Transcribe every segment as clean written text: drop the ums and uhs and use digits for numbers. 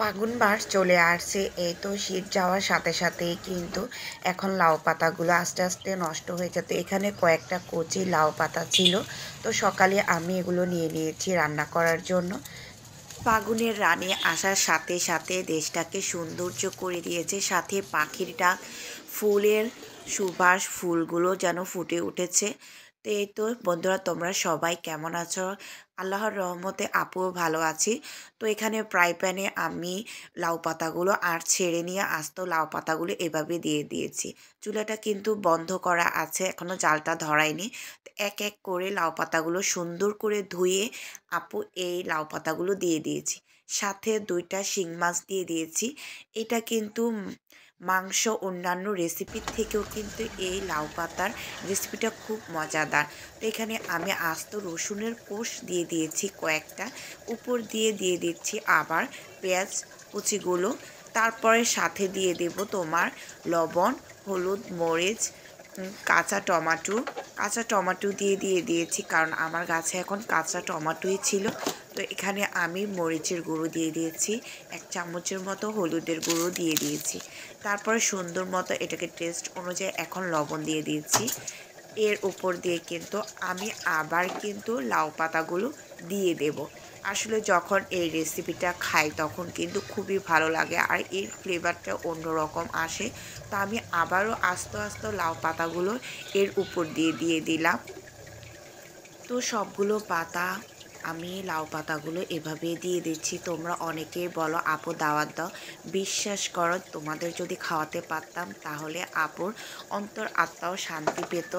ফাগুন মাস চলে আসছে, এই তো শীত যাওয়ার সাথে সাথেই কিন্তু এখন লাউ পাতাগুলো আস্তে আস্তে নষ্ট হয়ে যেত। এখানে কয়েকটা কচি লাউ পাতা ছিল। তো সকালে আমি এগুলো নিয়ে নিয়েছি রান্না করার জন্য। ফাগুনের রানী আসার সাথে সাথে দেশটাকে সৌন্দর্য করে দিয়েছে, সাথে পাখির ডাক, ফুলের সুবাস, ফুলগুলো যেন ফুটে উঠেছে। তো এই তো বন্ধুরা, তোমরা সবাই কেমন আছো? আল্লাহর রহমতে আপুও ভালো আছি। তো এখানে ফ্রাই প্যানে আমি লাউ পাতাগুলো আর ছেড়ে নিয়ে আস্ত লাউ পাতাগুলো এভাবে দিয়ে দিয়েছি। চুলাটা কিন্তু বন্ধ করা আছে, এখনো জালটা ধরায়নি। এক এক করে লাউ পাতাগুলো সুন্দর করে ধুয়ে আপু এই লাউ পাতাগুলো দিয়ে দিয়েছি। সাথে 2টা শিং মাছ দিয়ে দিয়েছি। এটা কিন্তু মাংস অন্যান্য রেসিপির থেকেও কিন্তু এই লাউ পাতার রেসিপিটা খুব মজাদার। তো এখানে আমি আস্ত রসুনের কোষ দিয়ে দিয়েছি কয়েকটা, উপর দিয়ে দিয়ে দিচ্ছি আবার পেঁয়াজ কুচিগুলো। তারপরে সাথে দিয়ে দেব তোমার লবণ, হলুদ, মরিচ, কাঁচা টমাটো দিয়ে দিয়েছি, কারণ আমার গাছে এখন কাঁচা টমাটোই ছিল। তো এখানে আমি মরিচের গুঁড়ো দিয়ে দিয়েছি, 1 চামচের মতো হলুদের গুঁড়ো দিয়ে দিয়েছি। তারপরে সুন্দর মতো এটাকে টেস্ট অনুযায়ী এখন লবণ দিয়ে দিয়েছি। এর উপর দিয়ে কিন্তু আমি আবার কিন্তু লাউ পাতাগুলো দিয়ে দেব। আসলে যখন এই রেসিপিটা খাই তখন কিন্তু খুবই ভালো লাগে, আর এর ফ্লেভারটা অন্যরকম আসে। তো আমি আবারও আস্ত আস্ত লাউ পাতাগুলো এর উপর দিয়ে দিলাম। তো সবগুলো পাতা আমি লাউ পাতাগুলো এভাবে দিয়ে দিচ্ছি। তোমরা অনেকেই বলো আপু দাওয়াত দাও। বিশ্বাস করো, তোমাদের যদি খাওয়াতে পারতাম তাহলে আপুর অন্তর আত্মাও শান্তি পেত।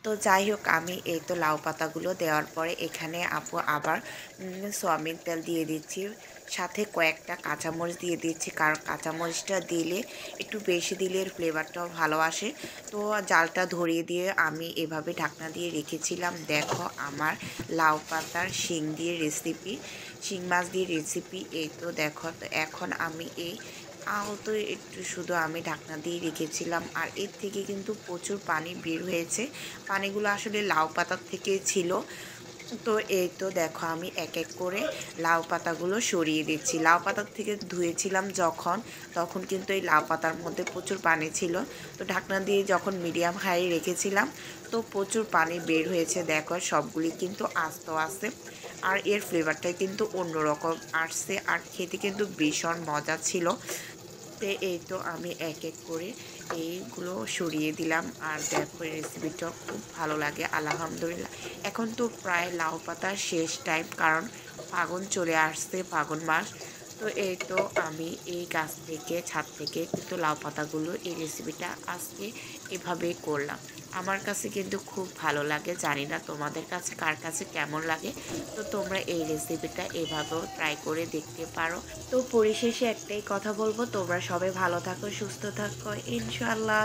তো যাই হোক, আমি এই তো লাউ পাতাগুলো দেওয়ার পরে এখানে আপু আবার সয়াবিন তেল দিয়ে দিচ্ছি, সাথে কয়েকটা কাঁচামরিচ দিয়ে দিচ্ছি, কারণ কাঁচামরিচটা দিলে একটু বেশি দিলে এর ফ্লেভারটাও ভালো আসে। তো জালটা ধরিয়ে দিয়ে আমি এভাবে ঢাকনা দিয়ে রেখেছিলাম। দেখো আমার লাউ পাতার শিং মাছ দিয়ে রেসিপি এই তো দেখো। তো এখন আমি এই আহত একটু শুধু আমি ঢাকনা দিয়ে রেখেছিলাম, আর এর থেকে কিন্তু প্রচুর পানি বের হয়েছে। পানিগুলো আসলে লাউ পাতার থেকে ছিল। তো এই তো দেখো আমি এক এক করে লাউ পাতাগুলো সরিয়ে দিচ্ছি। লাউ পাতার থেকে ধুয়েছিলাম যখন, তখন কিন্তু এই লাউ পাতার মধ্যে প্রচুর পানি ছিল। তো ঢাকনা দিয়ে যখন মিডিয়াম হাই রেখেছিলাম, তো প্রচুর পানি বের হয়েছে। দেখো সবগুলি কিন্তু আস্ত আছে, আর এর ফ্লেভারটাই কিন্তু অন্যরকম আসছে, আর খেতে কিন্তু ভীষণ মজা ছিল। তো এই তো আমি এক এক করে এইগুলো সরিয়ে দিলাম, আর দেখো রেসিপিটা খুব ভালো লাগে আলহামদুলিল্লাহ। এখন তো প্রায় লাউ পাতার শেষ টাইম, কারণ ফাগুন চলে আসছে, ফাগুন মাস। তো এই তো আমি এই গাছ থেকে ছাদ থেকে কিন্তু লাউ পাতাগুলো এই রেসিপিটা আজকে এভাবেই করলাম। আমার কাছে কিন্তু খুব ভালো লাগে, জানি না তোমাদের কাছে কার কাছে কেমন লাগে। তো তোমরা এই রেসিপিটা এভাবেও ট্রাই করে দেখতে পারো। তো পরিশেষে একটাই কথা বলবো, তোমরা সবাই ভালো থাকো, সুস্থ থাকো ইনশাআল্লাহ।